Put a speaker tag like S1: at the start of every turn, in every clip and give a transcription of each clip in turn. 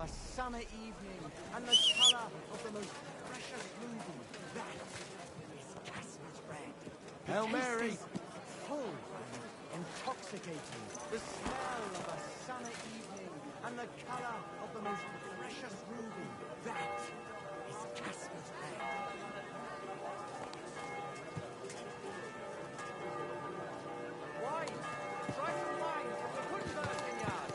S1: A summer evening, and the color of the most precious ruby. That is Casper's bread. Hail Mary! Full and intoxicating. The smell of a summer evening, and the color of the most precious ruby. That is Casper's bread. Wine! Try some wine from the Kuttenberg vineyard.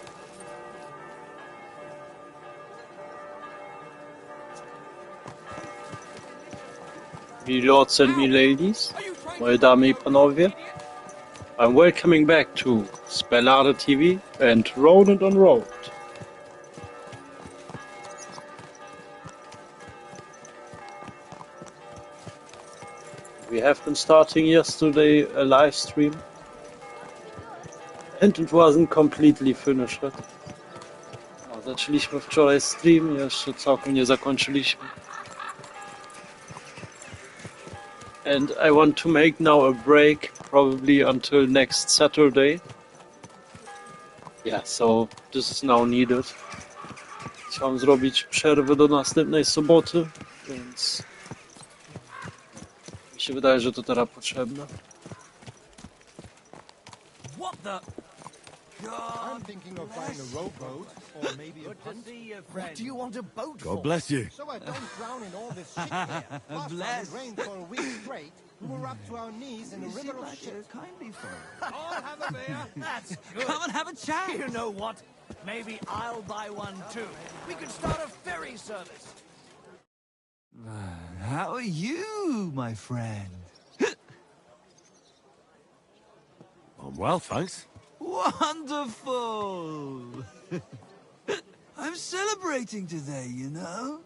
S2: Me lords and me ladies, moje damy I panowie, I'm welcoming back to SpelareTV and Rodent on Road. We have been starting yesterday a live stream and it wasn't completely finished. No, zaczęliśmy wczoraj stream, jeszcze całkiem nie zakończyliśmy. And I want to make now a break, probably until next Saturday. Yeah, so this is now needed. Chciałem zrobić przerwę do następnej soboty, więc mi się wydaje, że to teraz potrzebne.
S1: What the?
S3: I'm thinking of buying a rowboat or maybe a punt.
S1: What do you want a boat for?
S3: God bless you. So I don't drown in all this shit here. Last time it rained for a week straight. We were up to our knees in a river of shit.
S1: Kindly for
S3: I'll have a beer.
S1: That's good.
S4: Come and have a chat.
S1: You know what? Maybe I'll buy one too. We could start a ferry service.
S4: How are you, my friend?
S3: I'm well, thanks.
S4: Wonderful! I'm celebrating today, you know?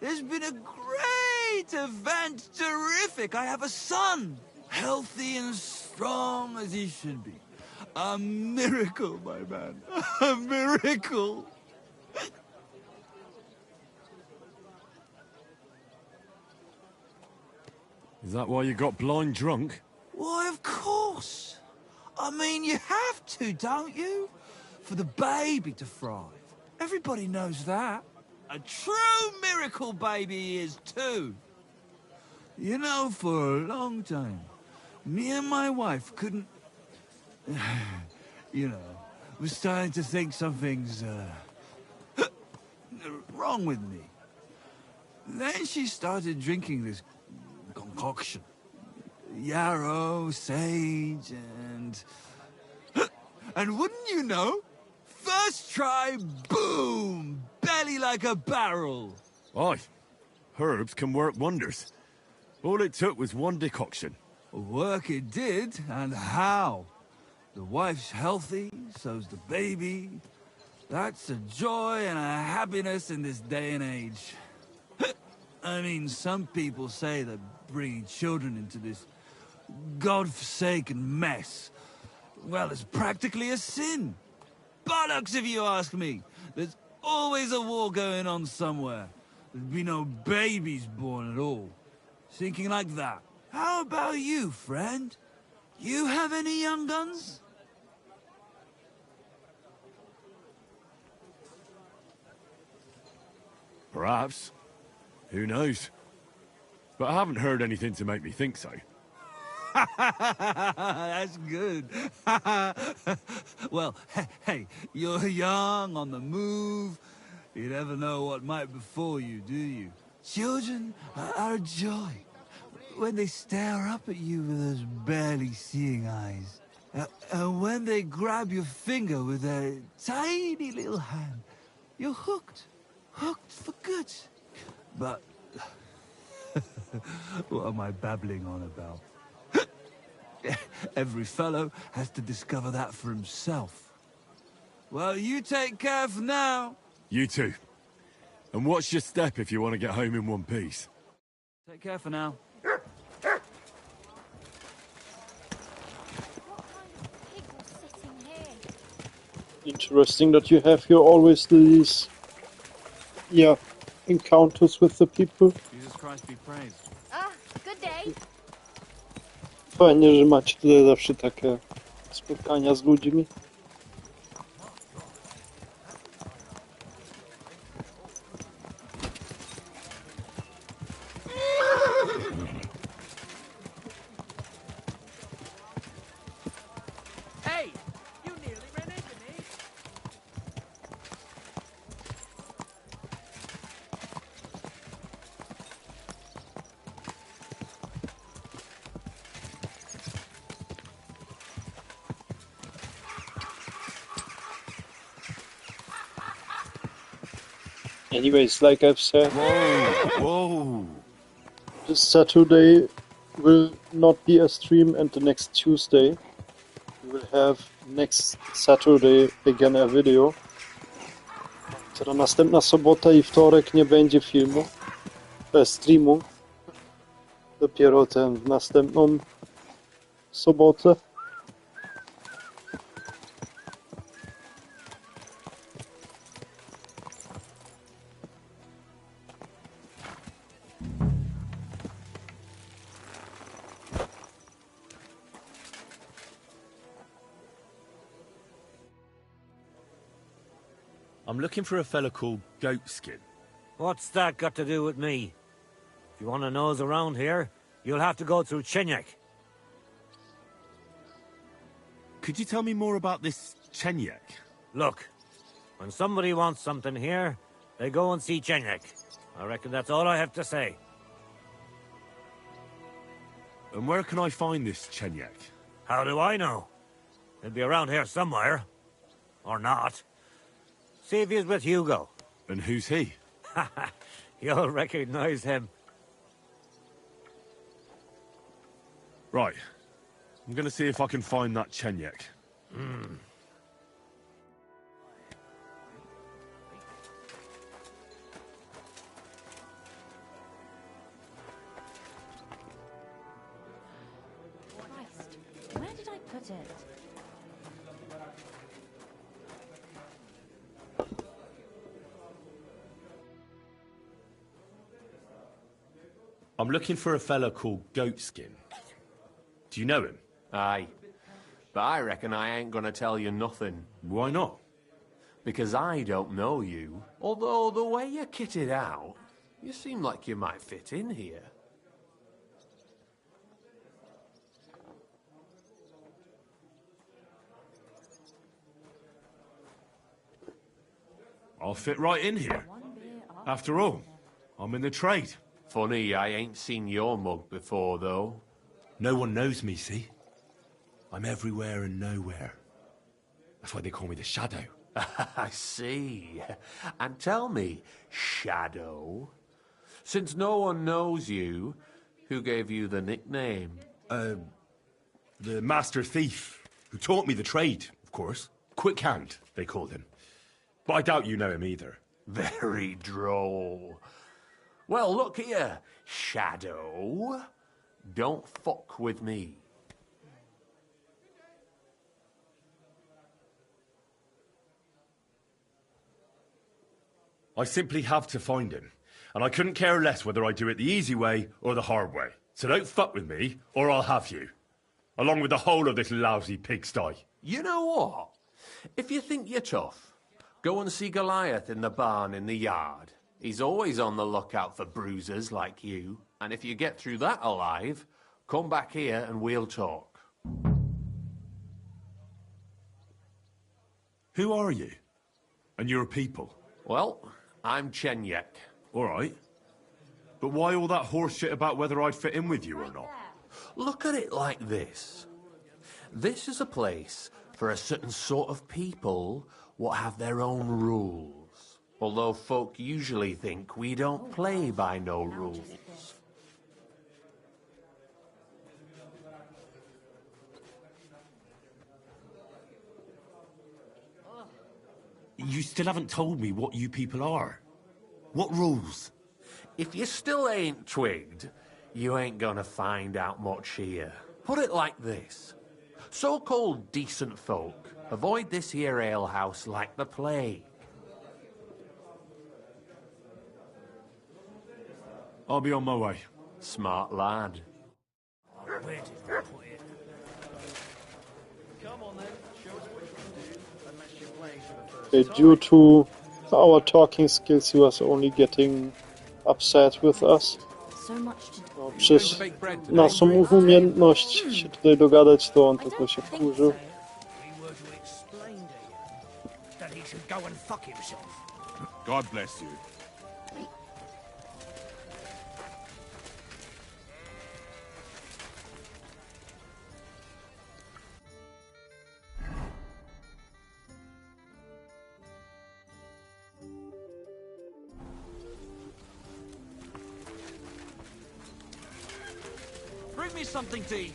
S4: There's been a great event, terrific! I have a son! Healthy and strong as he should be. A miracle, my man. A miracle!
S3: Is that why you got blind drunk?
S4: Why, of course! I mean, you have to, don't you? For the baby to thrive. Everybody knows that. A true miracle baby he is, too. You know, for a long time, me and my wife couldn't... you know, we're starting to think something's, wrong with me. Then she started drinking this concoction. Yarrow, sage, and wouldn't you know? First try, boom! Belly like a barrel.
S3: Aye. Herbs can work wonders. All it took was one decoction.
S4: Work it did, and how? The wife's healthy, so's the baby. That's a joy and a happiness in this day and age. I mean, some people say that bringing children into this God-forsaken mess, well, it's practically a sin. Bollocks, if you ask me. There's always a war going on somewhere. There'd be no babies born at all. Thinking like that. How about you, friend? You have any young guns?
S3: Perhaps. Who knows? But I haven't heard anything to make me think so.
S4: That's good. Well, hey, you're young, on the move. You never know what might befall you, do you? Children are a joy. When they stare up at you with those barely seeing eyes. And when they grab your finger with their tiny little hand, you're hooked. Hooked for good. But what am I babbling on about? Every fellow has to discover that for himself. Well, you take care for now.
S3: You too. And watch your step if you want to get home in one piece.
S4: Take care for now.
S2: Interesting that you have here always these, yeah, encounters with the people.
S4: Jesus Christ be praised.
S5: Ah, good day.
S2: Fajnie, że macie tutaj zawsze takie spotkania z ludźmi. Anyways, like I've said,
S4: Whoa!
S2: this Saturday will not be a stream, and the next Tuesday we will have next Saturday again a video. Ta następna sobota i wtorek nie będzie filmu, streamu. Dopiero w następną sobotę.
S5: I'm looking for a fella called Goatskin.
S6: What's that got to do with me? If you want to nose around here, you'll have to go through Chenyek.
S5: Could you tell me more about this Chenyek?
S6: Look, when somebody wants something here, they go and see Chenyek. I reckon that's all I have to say.
S5: And where can I find this Chenyek?
S6: How do I know? He'll be around here somewhere. Or not. See if he's with Hugo.
S5: And who's he?
S6: You'll recognize him.
S5: Right. I'm gonna see if I can find that Chenyek.
S7: Christ, where did I put it?
S5: I'm looking for a fella called Goatskin. Do you know him?
S8: Aye. But I reckon I ain't gonna tell you nothing.
S5: Why not?
S8: Because I don't know you. Although the way you're kitted out, you seem like you might fit in here.
S5: I'll fit right in here. After all, I'm in the trade.
S8: Funny, I ain't seen your mug before, though.
S5: No one knows me, see? I'm everywhere and nowhere. That's why they call me the Shadow.
S8: I see. And tell me, Shadow, since no one knows you, who gave you the nickname?
S5: The Master Thief, who taught me the trade, of course. Quick Hand, they called him. But I doubt you know him either.
S8: Very droll. Well, look here, Shadow. Don't fuck with me.
S5: I simply have to find him. And I couldn't care less whether I do it the easy way or the hard way. So don't fuck with me, or I'll have you. Along with the whole of this lousy pigsty.
S8: You know what? If you think you're tough, go and see Goliath in the barn in the yard. He's always on the lookout for bruisers like you. And if you get through that alive, come back here and we'll talk.
S5: Who are you? And your people?
S8: Well, I'm Chenyek.
S5: All right. But why all that horse shit about whether I'd fit in with you or not?
S8: Look at it like this. This is a place for a certain sort of people what have their own rules. Although folk usually think we don't play by no rules.
S5: You still haven't told me what you people are. What rules?
S8: If you still ain't twigged, you ain't gonna find out much here. Put it like this. So-called decent folk avoid this here alehouse like the plague.
S5: I'll be on my way.
S8: Smart lad.
S2: Due to our talking skills, he was only getting upset with us.
S7: So much to do.
S2: Przez naszą umiejętność się tutaj dogadać, to on tylko się wkurzył.
S1: We were to explain to you that he should go and fuck himself.
S5: God bless you.
S4: me something to eat.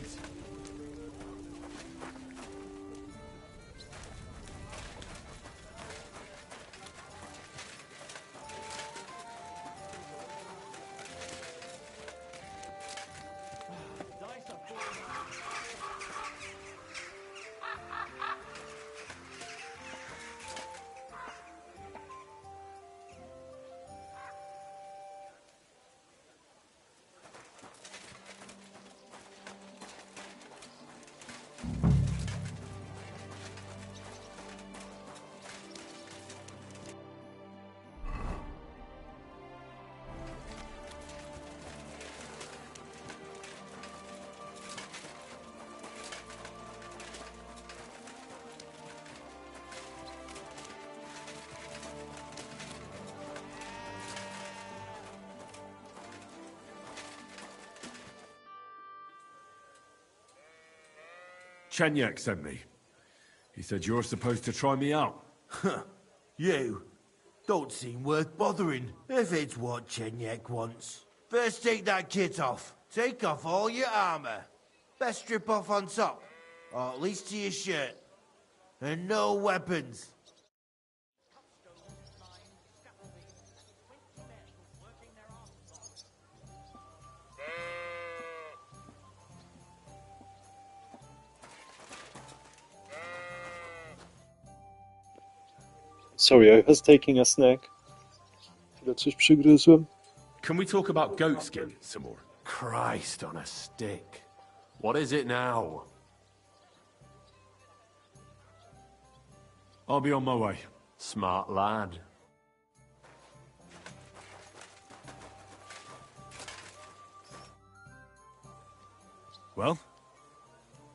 S5: Chenyek sent me. He said you're supposed to try me out.
S1: You don't seem worth bothering if it's what Chenyek wants. First take that kit off. Take off all your armor. Best strip off on top, or at least to your shirt. And no weapons.
S2: Sorry, I was taking a snack. Chwilę coś przygryzłem.
S5: Can we talk about goat skin some more?
S8: Christ on a stick. What is it now?
S5: I'll be on my way.
S8: Smart lad.
S5: Well,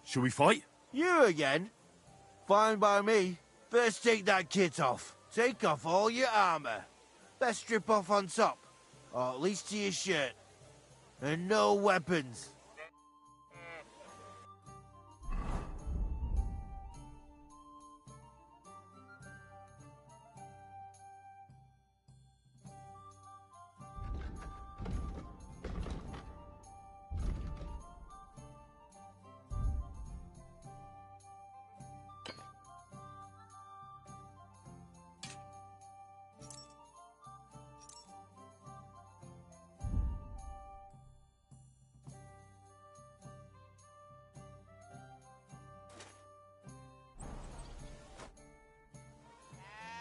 S5: shall we fight?
S1: You again? Fine by me. First take that kit off. Take off all your armor. Best strip off on top, or at least to your shirt. And no weapons.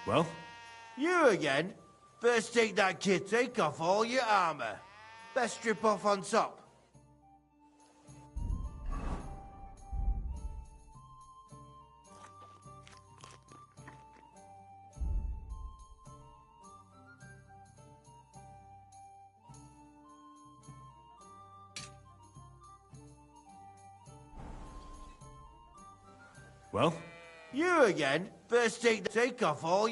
S5: Well?
S1: You again? First take that kit, take off all your armor. Best strip off on top.
S5: Well?
S1: You again? First take off all...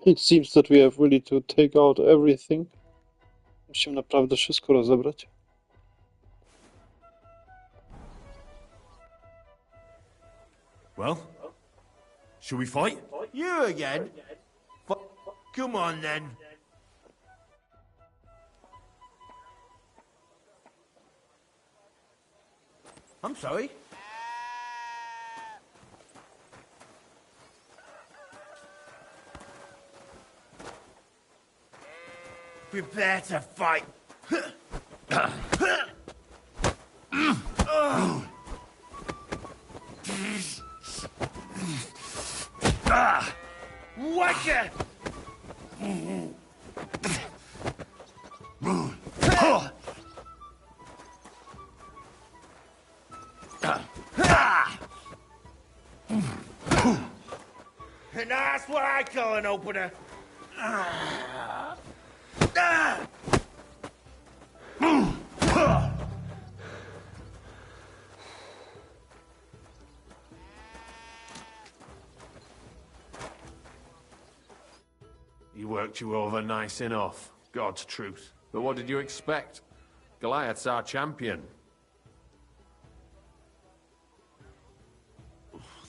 S2: It seems that we have really to take out everything. Musimy naprawdę wszystko rozebrać.
S5: Well? Shall we fight?
S1: You again? Come on then. I'm sorry. Prepare to fight. Whacker! And that's what I call an opener.
S8: He worked you over nice enough, God's truth. But what did you expect? Goliath's our champion.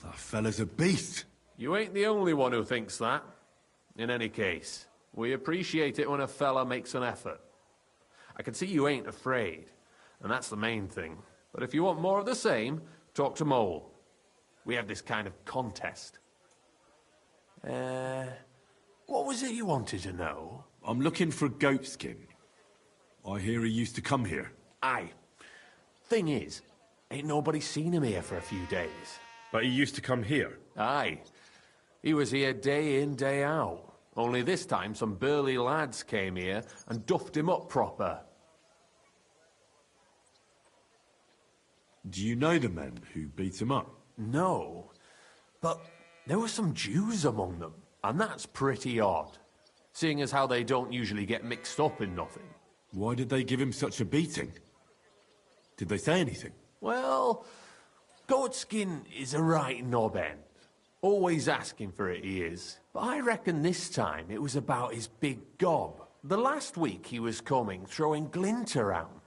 S5: That fella's a beast.
S8: You ain't the only one who thinks that. In any case, We appreciate it when a fella makes an effort. I can see you ain't afraid, and that's the main thing. But if you want more of the same, talk to Mole. We have this kind of contest. What was it you wanted to know?
S5: I'm looking for Goatskin. I hear he used to come here.
S8: Aye. Thing is, ain't nobody seen him here for a few days.
S5: But he used to come here.
S8: Aye. He was here day in, day out. Only this time some burly lads came here and duffed him up proper.
S5: Do you know the men who beat him up?
S8: No. But there were some Jews among them, and that's pretty odd. Seeing as how they don't usually get mixed up in nothing.
S5: Why did they give him such a beating? Did they say anything?
S8: Well, Goatskin is a right knob end. Always asking for it, he is. But I reckon this time it was about his big gob. The last week he was coming, throwing glint around.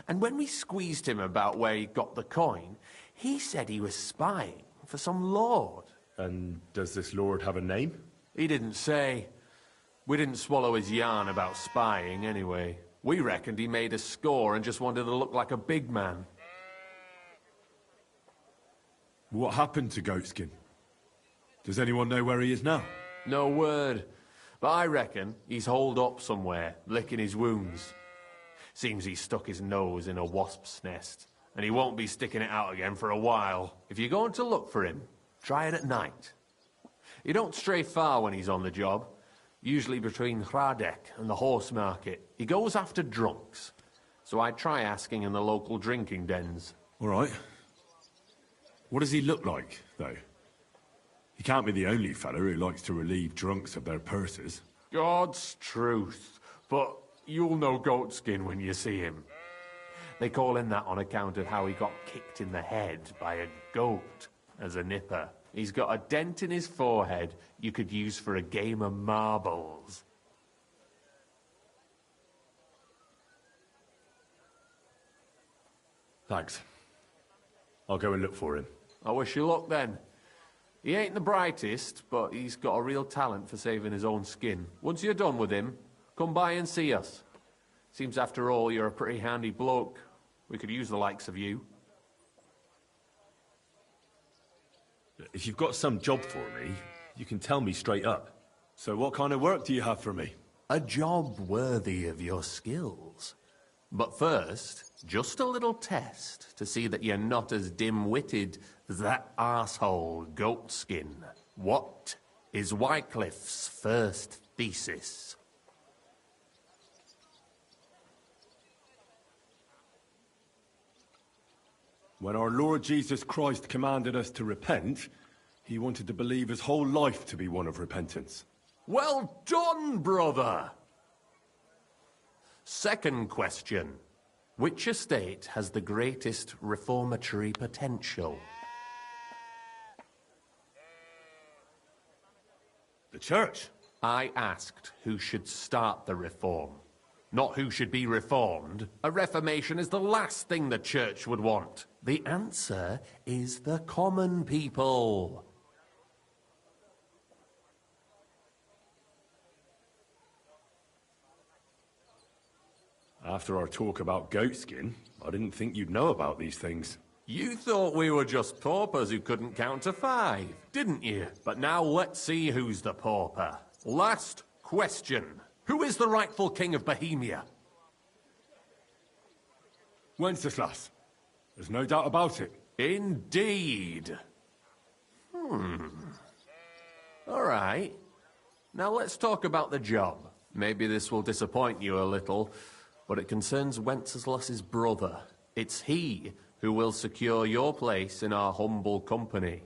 S8: And when we squeezed him about where he got the coin, he said he was spying for some lord.
S5: And does this lord have a name?
S8: He didn't say. We didn't swallow his yarn about spying, anyway. We reckoned he made a score and just wanted to look like a big man.
S5: What happened to Goatskin? Does anyone know where he is now?
S8: No word. But I reckon he's holed up somewhere, licking his wounds. Seems he stuck his nose in a wasp's nest, and he won't be sticking it out again for a while. If you're going to look for him, try it at night. You don't stray far when he's on the job. Usually between Hradek and the horse market. He goes after drunks. So I'd try asking in the local drinking dens.
S5: All right. What does he look like, though? He can't be the only fella who likes to relieve drunks of their purses.
S8: God's truth. But you'll know Goatskin when you see him. They call him that on account of how he got kicked in the head by a goat as a nipper. He's got a dent in his forehead you could use for a game of marbles.
S5: Thanks. I'll go and look for him.
S8: I wish you luck then. He ain't the brightest, but he's got a real talent for saving his own skin. Once you're done with him, come by and see us. Seems after all you're a pretty handy bloke. We could use the likes of you.
S5: If you've got some job for me, you can tell me straight up. So what kind of work do you have for me?
S8: A job worthy of your skills. But first, just a little test to see that you're not as dim-witted as that arsehole Goatskin. What is Wycliffe's first thesis?
S5: When our Lord Jesus Christ commanded us to repent, he wanted to believe his whole life to be one of repentance.
S8: Well done, brother! Second question. Which estate has the greatest reformatory potential?
S5: The church.
S8: I asked who should start the reform, not who should be reformed. A reformation is the last thing the church would want. The answer is the common people.
S5: After our talk about Goatskin, I didn't think you'd know about these things.
S8: You thought we were just paupers who couldn't count to 5, didn't you? But now let's see who's the pauper. Last question. Who is the rightful king of Bohemia?
S5: Wenceslas. There's no doubt about it.
S8: Indeed. All right. Now let's talk about the job. Maybe this will disappoint you a little, but it concerns Wenceslas's brother. It's he who will secure your place in our humble company.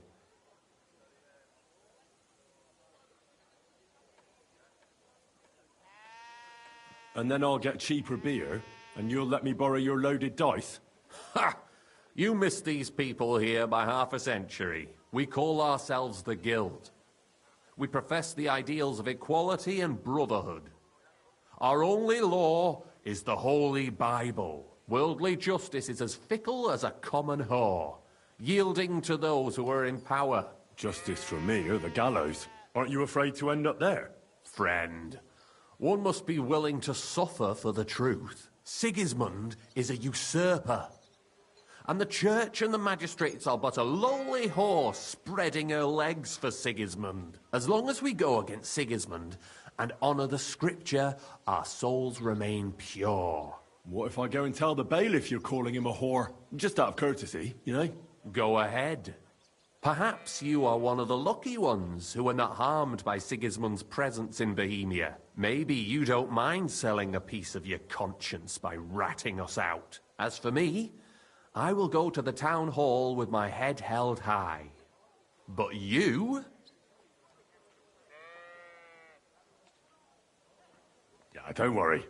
S5: And then I'll get cheaper beer, and you'll let me borrow your loaded dice?
S8: Ha! You missed these people here by half a century. We call ourselves the Guild. We profess the ideals of equality and brotherhood. Our only law is the Holy Bible. Worldly justice is as fickle as a common whore, yielding to those who are in power.
S5: Justice for me or the gallows. Aren't you afraid to end up there?
S8: Friend, One must be willing to suffer for the truth. Sigismund is a usurper. And the church and the magistrates are but a lowly horse spreading her legs for Sigismund. As long as we go against Sigismund and honour the scripture, our souls remain pure.
S5: What if I go and tell the bailiff you're calling him a whore? Just out of courtesy, you know?
S8: Go ahead. Perhaps you are one of the lucky ones who are not harmed by Sigismund's presence in Bohemia. Maybe you don't mind selling a piece of your conscience by ratting us out. As for me, I will go to the town hall with my head held high. But you?
S5: Yeah, don't worry.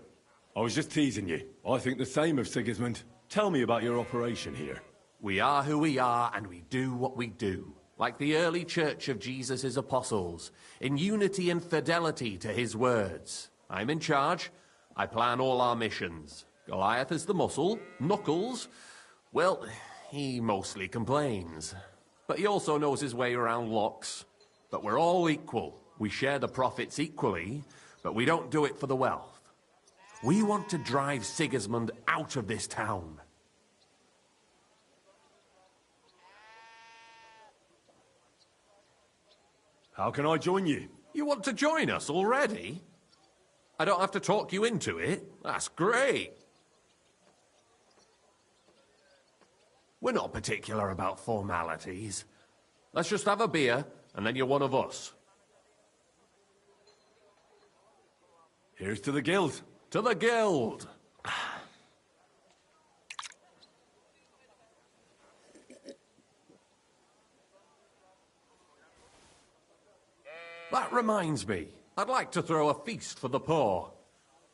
S5: I was just teasing you. I think the same of Sigismund. Tell me about your operation here.
S8: We are who we are, and we do what we do. Like the early church of Jesus' apostles, in unity and fidelity to his words. I'm in charge. I plan all our missions. Goliath is the muscle. Knuckles, well, he mostly complains. But he also knows his way around locks. But we're all equal. We share the profits equally, but we don't do it for the wealth. We want to drive Sigismund out of this town.
S5: How can I join you?
S8: You want to join us already? I don't have to talk you into it. That's great. We're not particular about formalities. Let's just have a beer, and then you're one of us.
S5: Here's to the guild.
S8: To the guild! That reminds me, I'd like to throw a feast for the poor.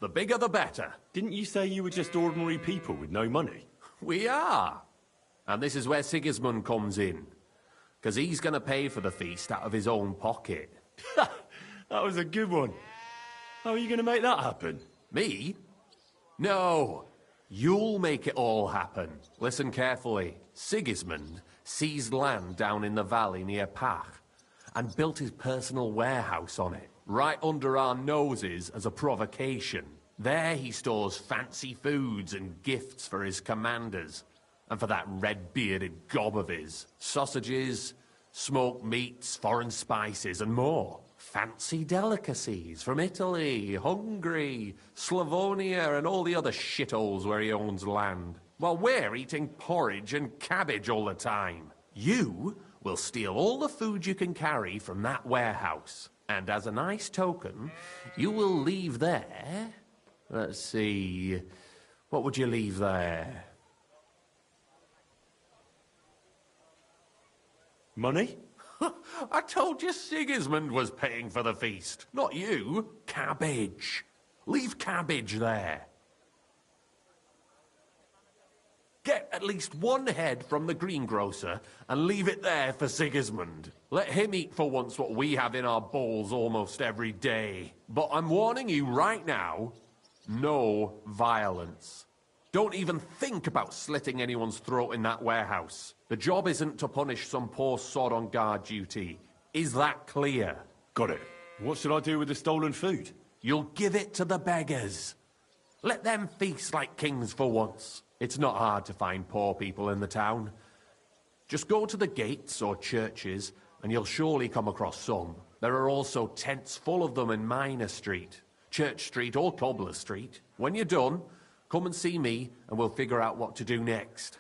S8: The bigger the better.
S5: Didn't you say you were just ordinary people with no money?
S8: We are. And this is where Sigismund comes in. Because he's going to pay for the feast out of his own pocket.
S5: That was a good one. How are you going to make that happen?
S8: Me? No. You'll make it all happen. Listen carefully. Sigismund seized land down in the valley near Pach and built his personal warehouse on it, right under our noses as a provocation. There he stores fancy foods and gifts for his commanders, and for that red-bearded gob of his. Sausages, smoked meats, foreign spices, and more. Fancy delicacies from Italy, Hungary, Slavonia, and all the other shitholes where he owns land. While we're eating porridge and cabbage all the time. You will steal all the food you can carry from that warehouse. And as a nice token, you will leave there... Let's see... What would you leave there?
S5: Money?
S8: I told you Sigismund was paying for the feast, not you. Cabbage. Leave cabbage there. Get at least one head from the greengrocer and leave it there for Sigismund. Let him eat for once what we have in our bowls almost every day. But I'm warning you right now, no violence. Don't even think about slitting anyone's throat in that warehouse. The job isn't to punish some poor sod on guard duty. Is that clear?
S5: Got it. What should I do with the stolen food?
S8: You'll give it to the beggars. Let them feast like kings for once. It's not hard to find poor people in the town. Just go to the gates or churches and you'll surely come across some. There are also tents full of them in Minor Street, Church Street or Cobbler Street. When you're done, come and see me and we'll figure out what to do next.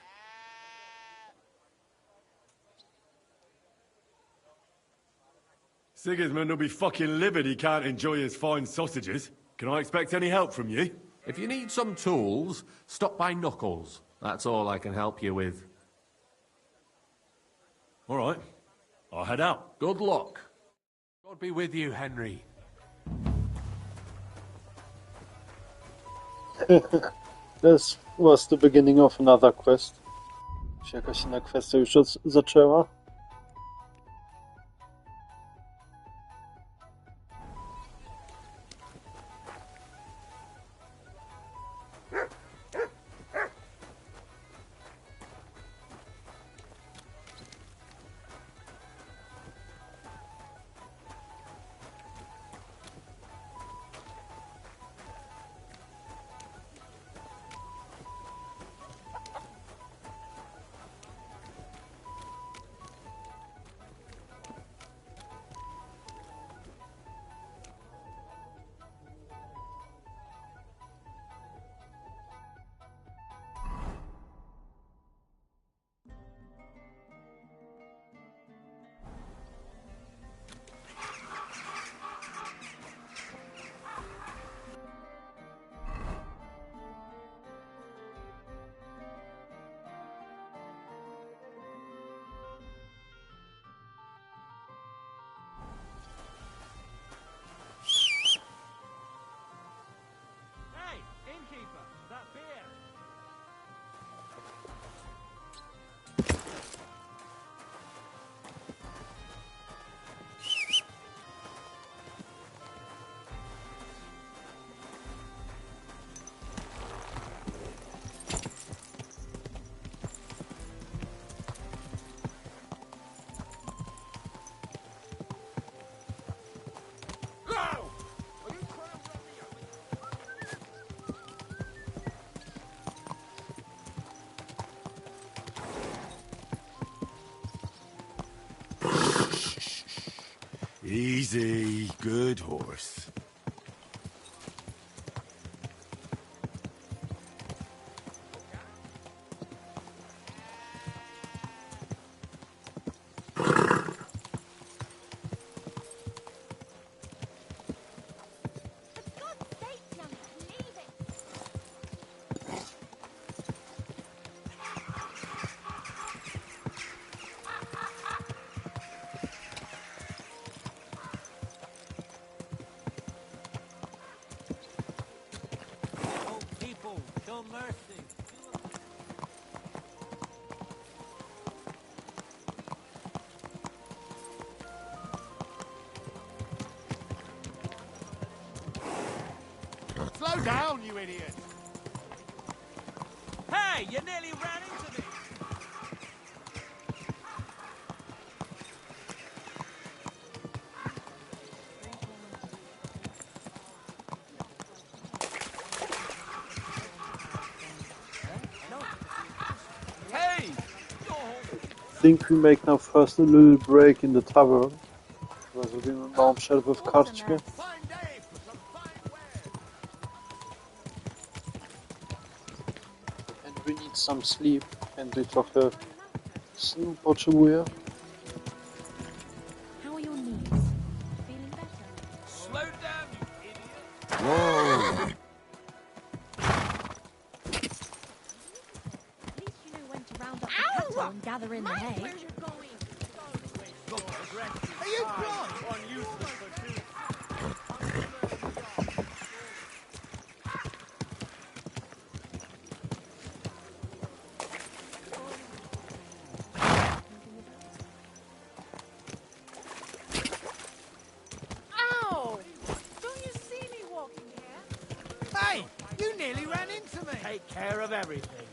S5: Sigismund will be fucking livid he can't enjoy his fine sausages. Can I expect any help from you?
S8: If you need some tools, stop by Knuckles. That's all I can help you with.
S5: All right. I'll head out.
S8: Good luck. God be with you, Henry.
S2: This was the beginning of another quest. Się jakaś inna kwestia już zaczęła.
S5: Easy, good horse.
S6: Oh, people, show mercy.
S3: Slow down, you idiot!
S6: Hey, you nearly ran into me.
S1: Hey!
S2: Think we make now first a little break in the tavern. Zrobimy małą przerwę w karczmie.
S3: Fine day for some fine wear!
S2: And we need some sleep. Henry trochę snu potrzebuje.
S7: How are your knees? Feeling better?
S1: Slow down, you idiot!
S5: Whoa!
S7: At least you know when to round up the cattle and gather in the hay.
S3: Are you blind?
S1: Ow! Don't you see me walking here?
S3: Hey! You nearly ran into me!
S1: Take care of everything.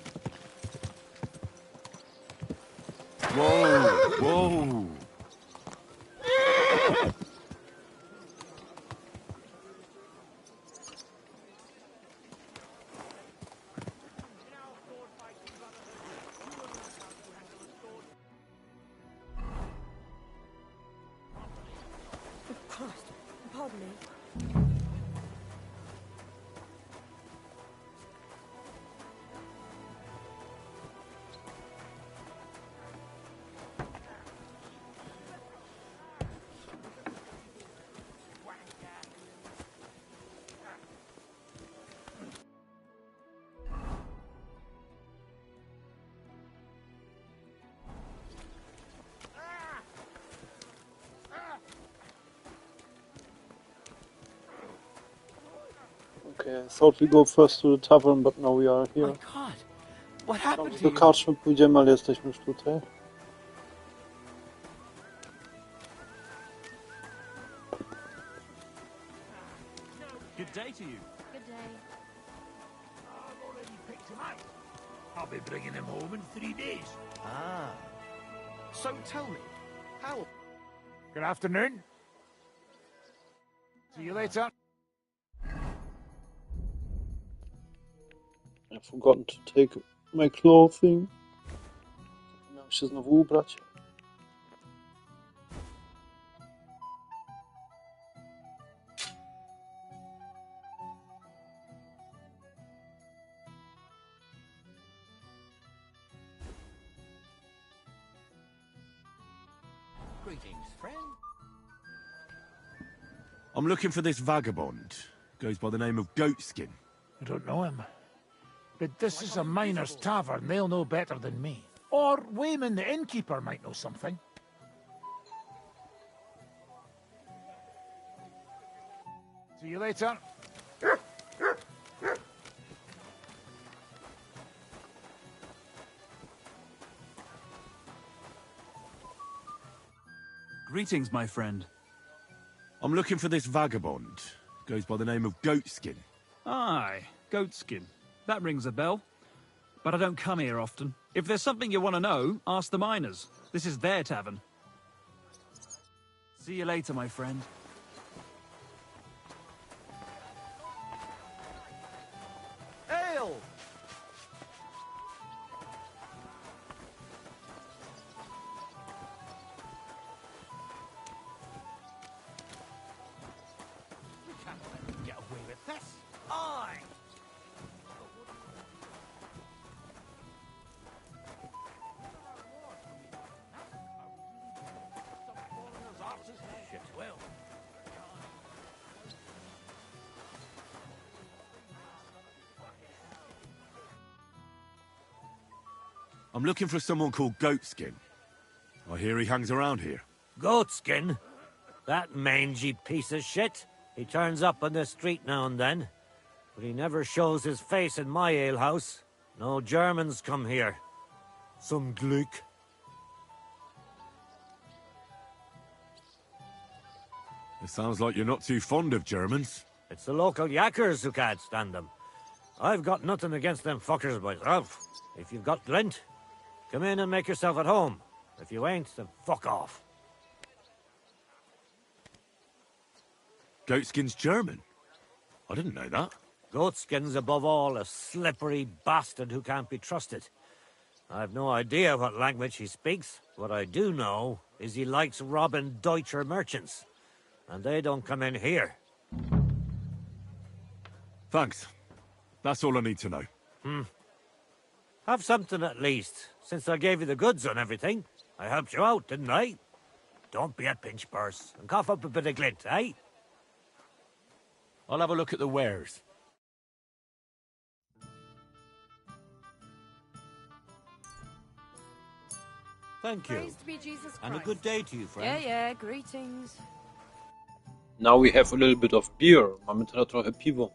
S5: Whoa! Whoa!
S7: Christ, pardon me.
S2: Okay, I thought we go first to the tavern, but now we are here.
S1: My God! What happened to
S2: Do
S1: you?
S2: karczmy pójdziemy, ale jesteśmy już tutaj.
S4: Good day to you.
S7: Good day.
S9: I've already picked him out. I'll be bringing him home in 3 days.
S1: Ah. So tell me, how...
S9: Good afternoon. See you later.
S2: I've forgotten to take my clothing. Miałem się znowu ubrać.
S1: Greetings, friend.
S5: I'm looking for this vagabond. Goes by the name of Goatskin.
S9: I don't know him. But this is a miner's tavern. They'll know better than me. Or Wayman the innkeeper might know something. See you later.
S4: Greetings, my friend.
S5: I'm looking for this vagabond. Goes by the name of Goatskin.
S4: Aye, goatskin. That rings a bell. But I don't come here often. If there's something you want to know, ask the miners. This is their tavern. See you later, my friend.
S1: Ale!
S5: I'm looking for someone called Goatskin. I hear he hangs around here.
S6: Goatskin? That mangy piece of shit. He turns up on the street now and then. But he never shows his face in my alehouse. No Germans come here. Some Glück.
S5: It sounds like you're not too fond of Germans.
S6: It's the local yakkers who can't stand them. I've got nothing against them fuckers myself. If you've got glint, come in and make yourself at home. If you ain't, then fuck off.
S5: Goatskin's German? I didn't know that.
S6: Goatskin's above all a slippery bastard who can't be trusted. I've no idea what language he speaks. What I do know is he likes robbing Deutscher merchants. And they don't come in here.
S5: Thanks. That's all I need to know.
S6: Have something at least, since I gave you the goods on everything. I helped you out, didn't I? Don't be a pinch purse, and cough up a bit of glint, eh?
S5: I'll have a look at the wares.
S6: Thank you.
S7: Praised be Jesus Christ.
S6: And a good day to you, friend.
S7: Yeah, greetings.
S2: Now we have a little bit of beer. Mamy teraz trochę piwo.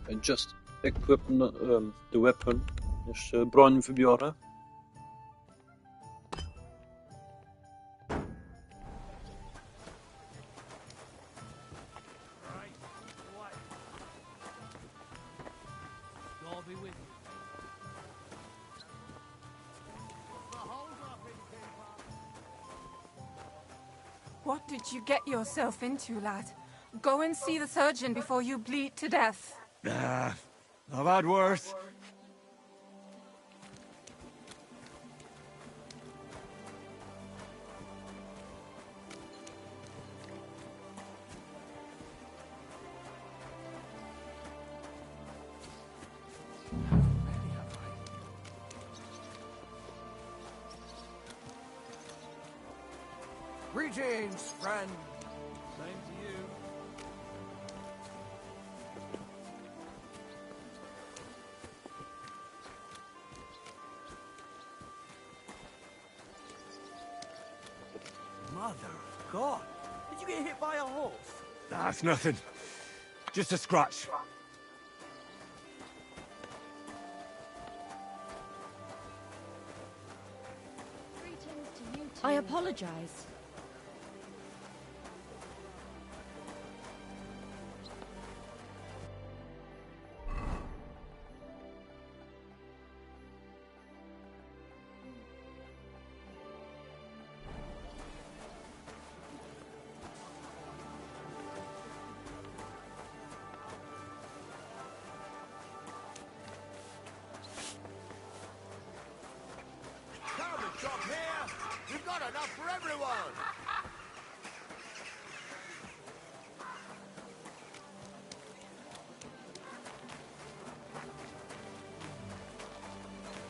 S2: I just equip the weapon. Jeszcze broń wybiorę.
S10: What did you get yourself into, lad? Go and see the surgeon before you bleed to death.
S5: I've had worse.
S1: Greetings, friend.
S4: Same to you.
S1: Mother of God. Did you get hit by a horse?
S5: That's nothing. Just a scratch.
S7: Greetings to you too. I apologize.
S1: Shop here! We've got enough for everyone!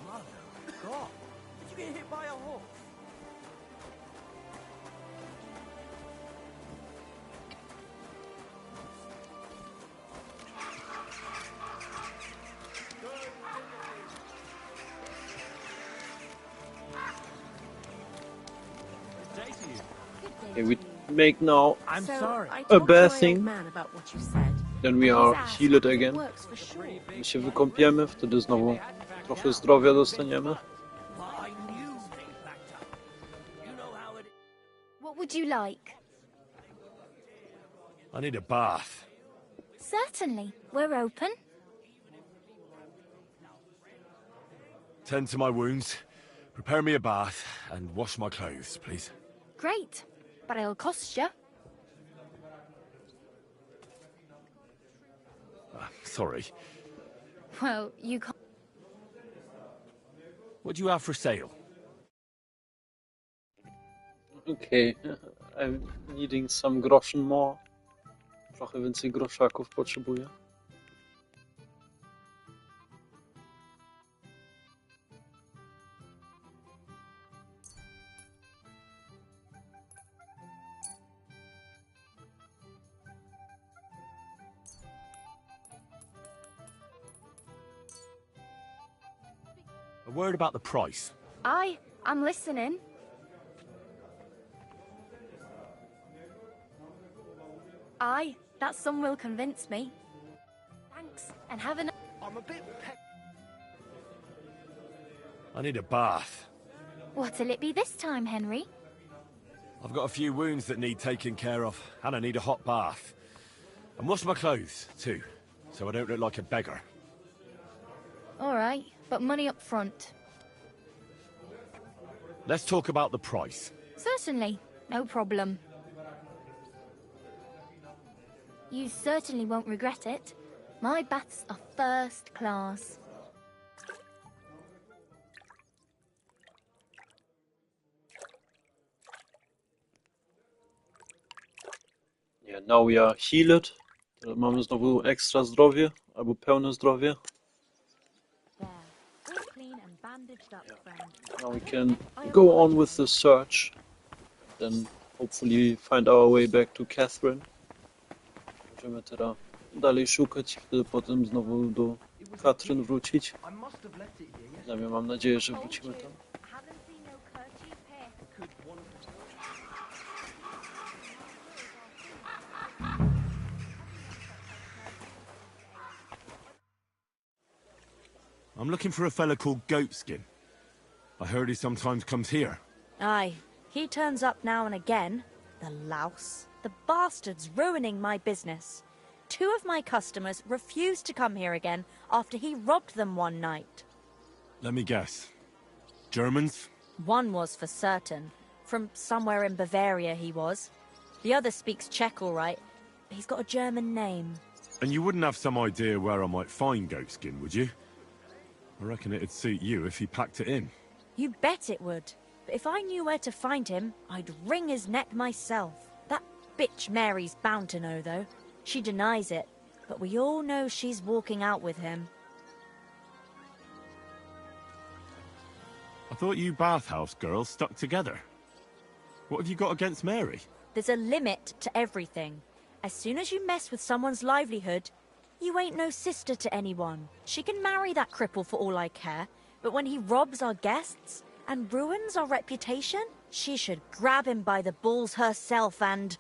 S1: Mother of God! Did you get hit by a horse?
S2: Okay, we make now
S1: I'm sorry.
S2: a bathing.
S7: Man about what you said.
S2: Then we are healed again.
S7: Works for sure.
S2: My się wykąpiemy, wtedy znowu trochę zdrowia dostaniemy.
S11: What would you like?
S5: I need a bath.
S11: Certainly. We're open.
S5: Tend to my wounds, prepare me a bath, and wash my clothes, please.
S11: Great. But it'll cost you.
S5: Sorry.
S11: Well, you can't.
S5: What do you have for sale?
S2: Okay, I'm needing some groschen more. Trochę więcej groszaków potrzebuję.
S5: A word about the price.
S11: Aye, I'm listening. Aye, that sum will convince me. Thanks, and have a...
S1: I'm a bit
S5: I need a bath.
S11: What'll it be this time, Henry?
S5: I've got a few wounds that need taking care of, and I need a hot bath. And wash my clothes, too, so I don't look like a beggar.
S11: All right, but money up front.
S5: Let's talk about the price.
S11: Certainly, no problem. You certainly won't regret it. My baths are first class.
S2: Yeah, now we are healed. Teraz mamy znowu ekstra zdrowie, albo pełne zdrowie.
S7: There. All clean and bandaged up, friend.
S2: Now we can go on with the search. Then hopefully find our way back to Catherine. Będziemy teraz dalej szukać, wtedy potem znowu do Katrin wrócić.
S1: I must have left it here. Yes.
S2: Przynajmniej mam nadzieję, że wrócimy tam.
S11: Haven't seen no kerchief here.
S1: Could one
S5: I'm looking for a fella called Goatskin. I heard he sometimes comes here.
S7: Aye, he turns up now and again. The louse. The bastard's ruining my business. 2 of my customers refused to come here again after he robbed them one night.
S5: Let me guess. Germans?
S7: One was for certain. From somewhere in Bavaria he was. The other speaks Czech all right. He's got a German name.
S5: And you wouldn't have some idea where I might find Goatskin, would you? I reckon it'd suit you if he packed it in.
S7: You bet it would. But if I knew where to find him, I'd wring his neck myself. That bitch Mary's bound to know, though. She denies it, but we all know she's walking out with him.
S5: I thought you bathhouse girls stuck together. What have you got against Mary?
S7: There's a limit to everything. As soon as you mess with someone's livelihood, you ain't no sister to anyone. She can marry that cripple for all I care, but when he robs our guests and ruins our reputation, she should grab him by the balls herself and...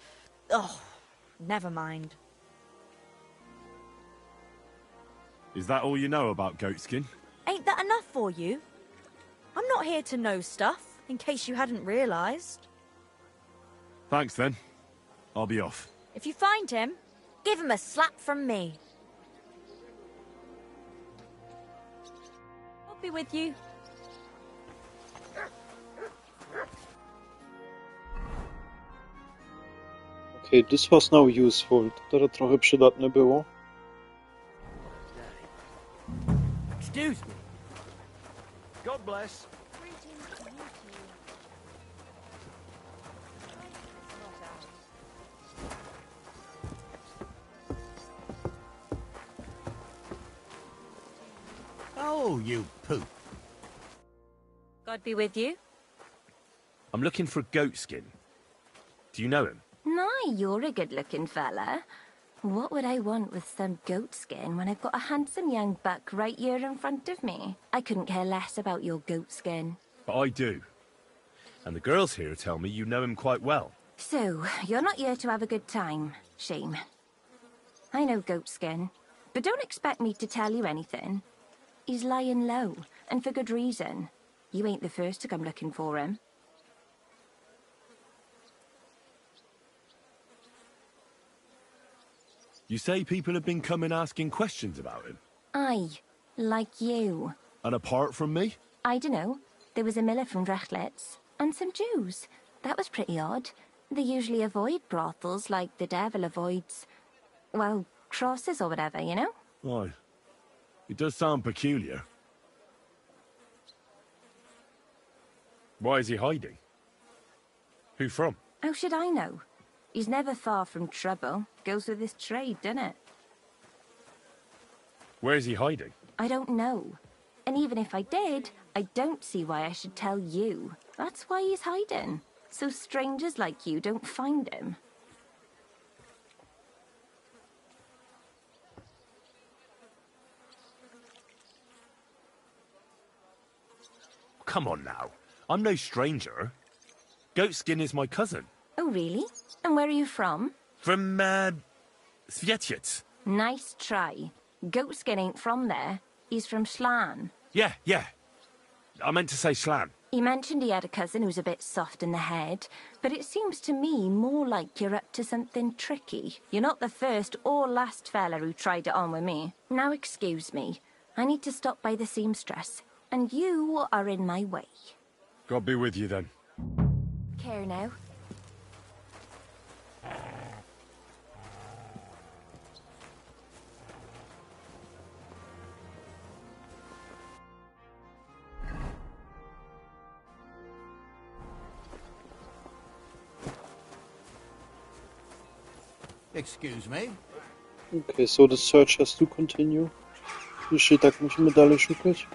S7: oh, never mind.
S5: Is that all you know about Goatskin?
S7: Ain't that enough for you? I'm not here to know stuff, in case you hadn't realised.
S5: Thanks then. I'll be off.
S7: If you find him, give him a slap from me. I'll be with you.
S2: Okay, this was now useful. To teraz trochę przydatne było.
S1: excuse me. God bless.
S11: Greetings to you two.
S1: Oh, you poop.
S7: God be with you.
S5: I'm looking for Goatskin. Do you know him?
S12: My, you're a good-looking fella. What would I want with some goat skin when I've got a handsome young buck right here in front of me? I couldn't care less about your goat skin.
S5: But I do. And the girls here tell me you know him quite well.
S12: So, you're not here to have a good time. Shame. I know goat skin, but don't expect me to tell you anything. He's lying low, and for good reason. You ain't the first to come looking for him.
S5: You say people have been coming asking questions about him?
S12: Aye, like you.
S5: And apart from me?
S12: I dunno. There was a miller from Drachlitz, and some Jews. That was pretty odd. They usually avoid brothels like the devil avoids, well, crosses or whatever, you know?
S5: Why? It does sound peculiar. Why is he hiding? Who from?
S12: How should I know? He's never far from trouble. Goes with his trade, doesn't it?
S5: Where is he hiding?
S12: I don't know. And even if I did, I don't see why I should tell you. That's why he's hiding. So strangers like you don't find him.
S5: come on now. I'm no stranger. Goatskin is my cousin.
S12: Oh, really? And where are you from?
S5: From, Svietiec.
S12: Nice try. Goatskin ain't from there. He's from Slan.
S5: Yeah. I meant to say Slan.
S12: He mentioned he had a cousin who's a bit soft in the head, but it seems to me more like you're up to something tricky. You're not the first or last fella who tried it on with me. Now excuse me. I need to stop by the seamstress, and you are in my way.
S5: God be with you then.
S12: Care now.
S1: Excuse me?
S2: Okay, so the search has to continue. Jeśli tak musimy dalej szukać.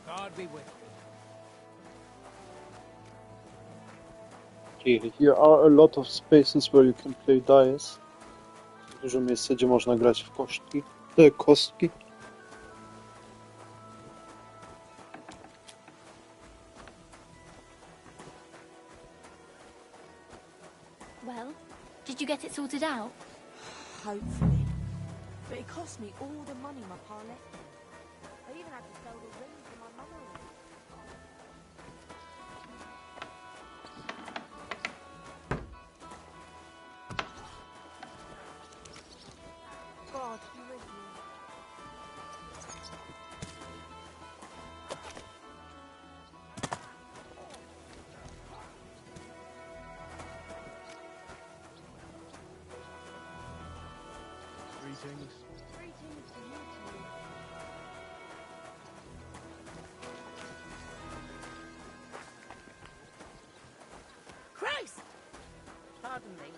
S9: God be with you.
S2: Okay, here are a lot of spaces where you can play dice. Dużo miejsca, gdzie można grać w kostki.
S11: Well, did you get it sorted out?
S7: Hopefully. But it cost me all the money my pa left me. I even had to sell the ring for my mother-in-law. God, be with me.
S1: Greetings.
S7: Greetings to you too. Christ! Pardon me.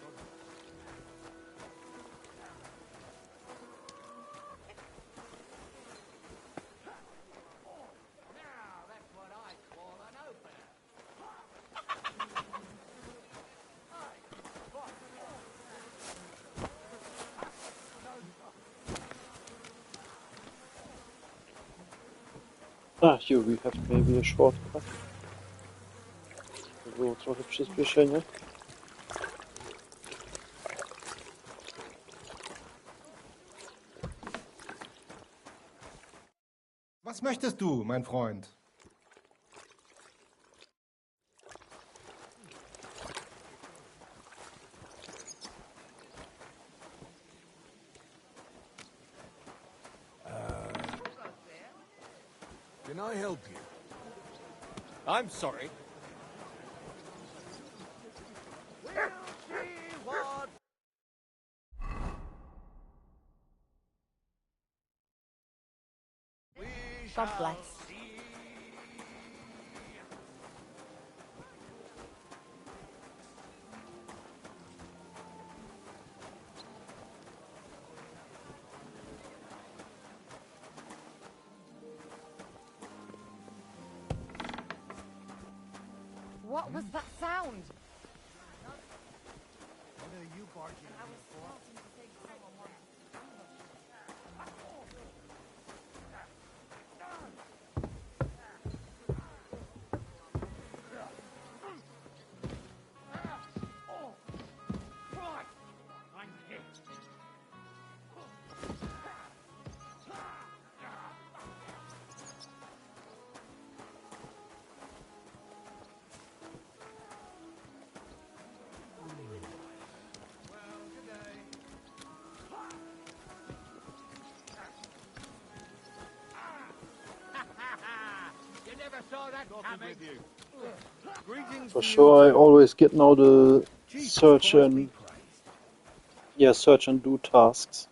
S2: Here we have maybe a shortcut. To było trochę przyspieszenie.
S3: Was möchtest du, mein Freund?
S1: Can I help you?
S3: I'm sorry.
S7: God bless.
S10: What was that sound?
S1: What are you barging in for? saw that coming. Greetings
S2: For
S1: to you.
S2: sure, I always get now the search and do tasks.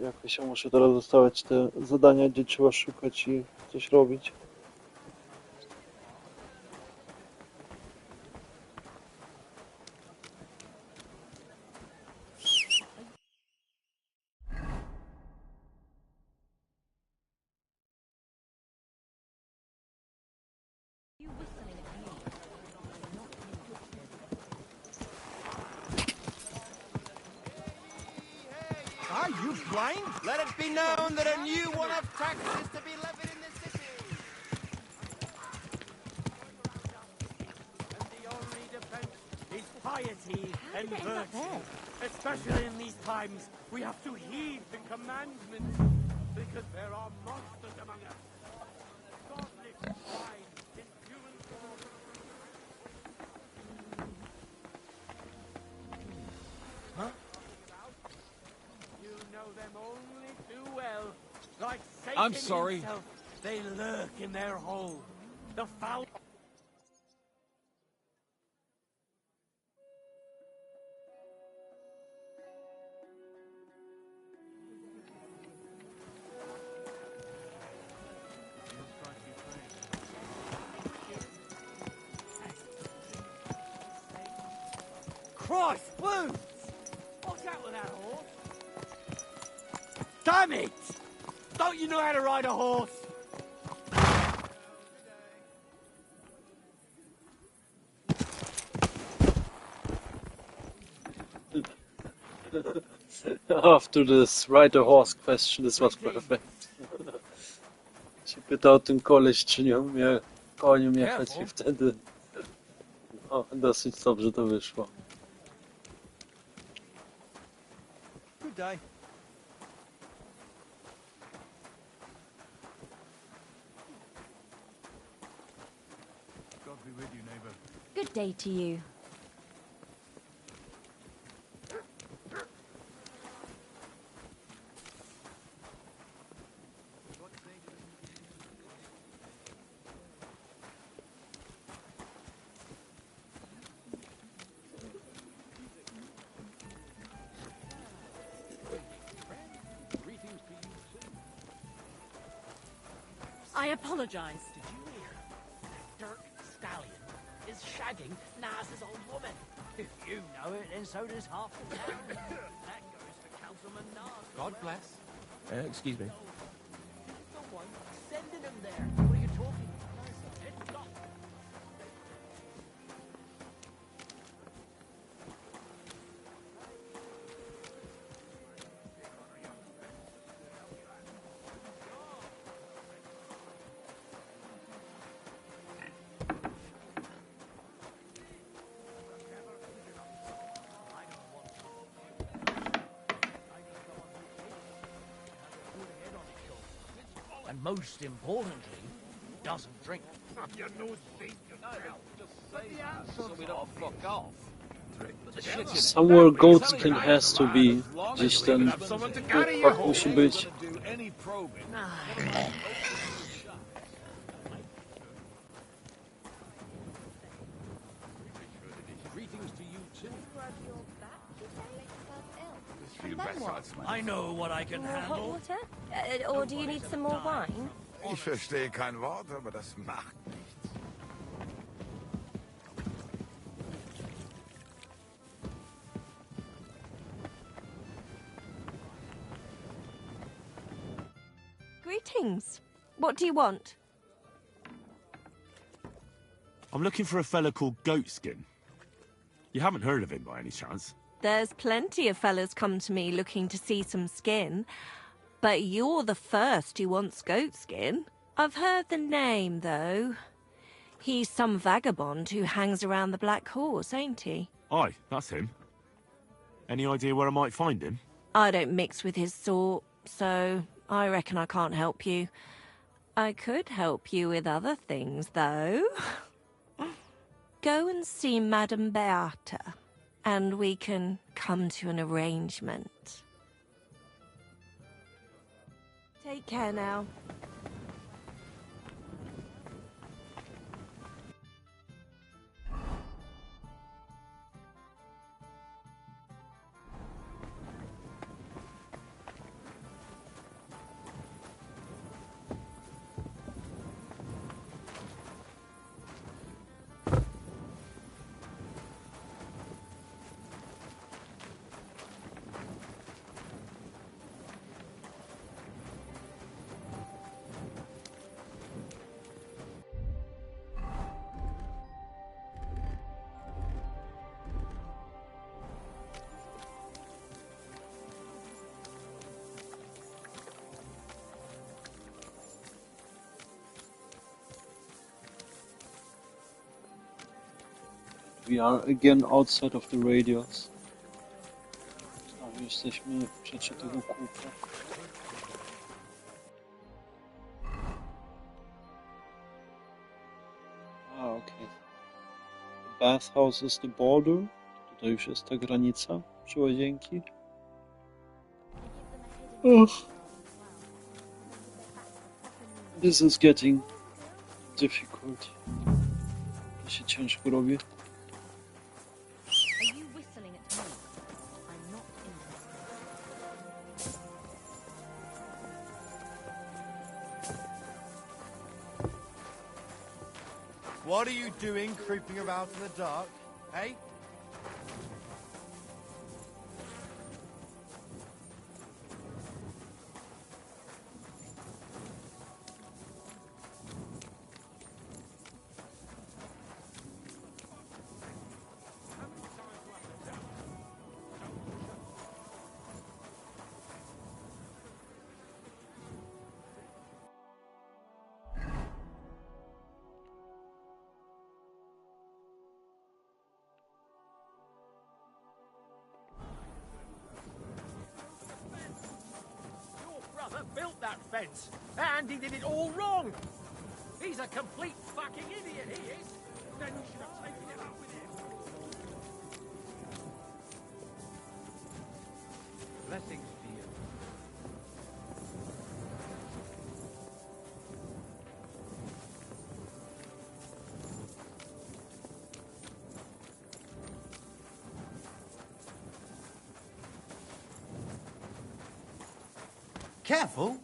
S2: Jakoś ja muszę teraz dostawać te zadania, gdzie trzeba szukać i coś robić.
S3: Are you blind? Let it be known that a new one of tax is to be levied in this city.
S6: And the only defense is piety and virtue. Especially in these times, we have to heed the commandments, because there are monsters among us. Godless pride in human form. Huh? You know them only too well. Like Satan
S4: I'm sorry.
S6: himself, they lurk in their hole. The foul... Christ, boots! What's out with that horse? Damn it! Don't you know how to ride a horse?
S2: After this ride a horse question, this was perfect. Się pytał ten koleś, czy nie umie koniem jechać i wtedy dosyć dobrze to wyszło.
S1: Good day.
S4: God be with you, neighbor.
S7: Good day to you.
S6: I apologize. Did you hear? Dirk Stallion is shagging Naz's old woman. If you know it, then so does half the town. That goes for Councilman Nas.
S8: God bless.
S13: Excuse me.
S6: The one sending him there. What are you talking about? It's not.
S9: And most importantly, doesn't drink.
S6: Your nose beat yourself. But the answer's
S13: So we don't fuck off.
S2: Somewhere goatskin has to be. Gdzieś ten chłopak musi być.
S6: I know what I can
S12: Hot
S6: handle.
S12: water? Or do you need some more wine?
S14: Ich verstehe kein Wort, aber das macht nichts.
S12: Greetings. What do you want?
S5: I'm looking for a fella called Goatskin. You haven't heard of him by any chance?
S12: There's plenty of fellas come to me looking to see some skin. But you're the first who wants goat skin. I've heard the name, though. He's some vagabond who hangs around the Black Horse, ain't he?
S5: Aye, that's him. Any idea where I might find him?
S12: I don't mix with his sort, so I reckon I can't help you. I could help you with other things, though. Go and see Madame Beata, and we can come to an arrangement. Take care now.
S2: We are again outside of the radius. A jesteśmy przed tego kółka. Okay. The bathhouse is the border. Tutaj już jest ta granica przy łazienki. This is getting difficult. To się ciężko robi.
S3: What are you doing creeping about in the dark, eh?
S6: Built that fence, and he did it all wrong. He's a complete fucking idiot, he is. Then you should have taken it up with him. Blessings to you.
S3: Careful.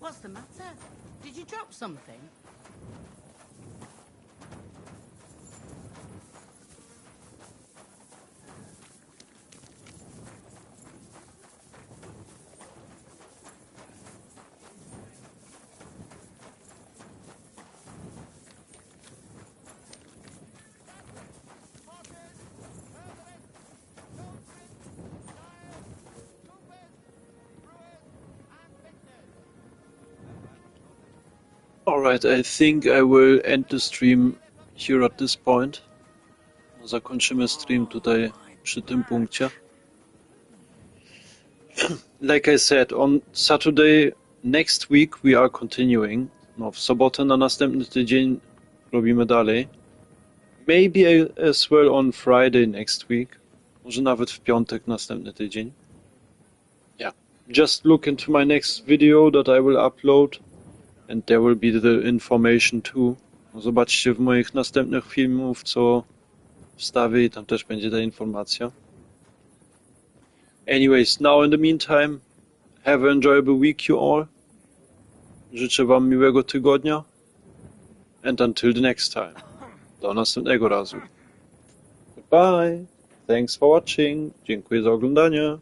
S15: What's the matter? Did you drop something?
S2: Alright, I think I will end the stream here at this point. Zakończymy stream tutaj przy tym punkcie. Like I said, on Saturday next week we are continuing. No, w sobotę na następny tydzień robimy dalej. Maybe as well on Friday next week. Może nawet w piątek następny tydzień. Yeah. Just look into my next video that I will upload. And there will be the information too. Zobaczcie w moich następnych filmów, co wstawię i tam też będzie ta informacja. Anyways, now in the meantime, have an enjoyable week you all. Życzę wam miłego tygodnia. And until the next time. Do następnego razu. Goodbye. Thanks for watching. Dziękuję za oglądanie.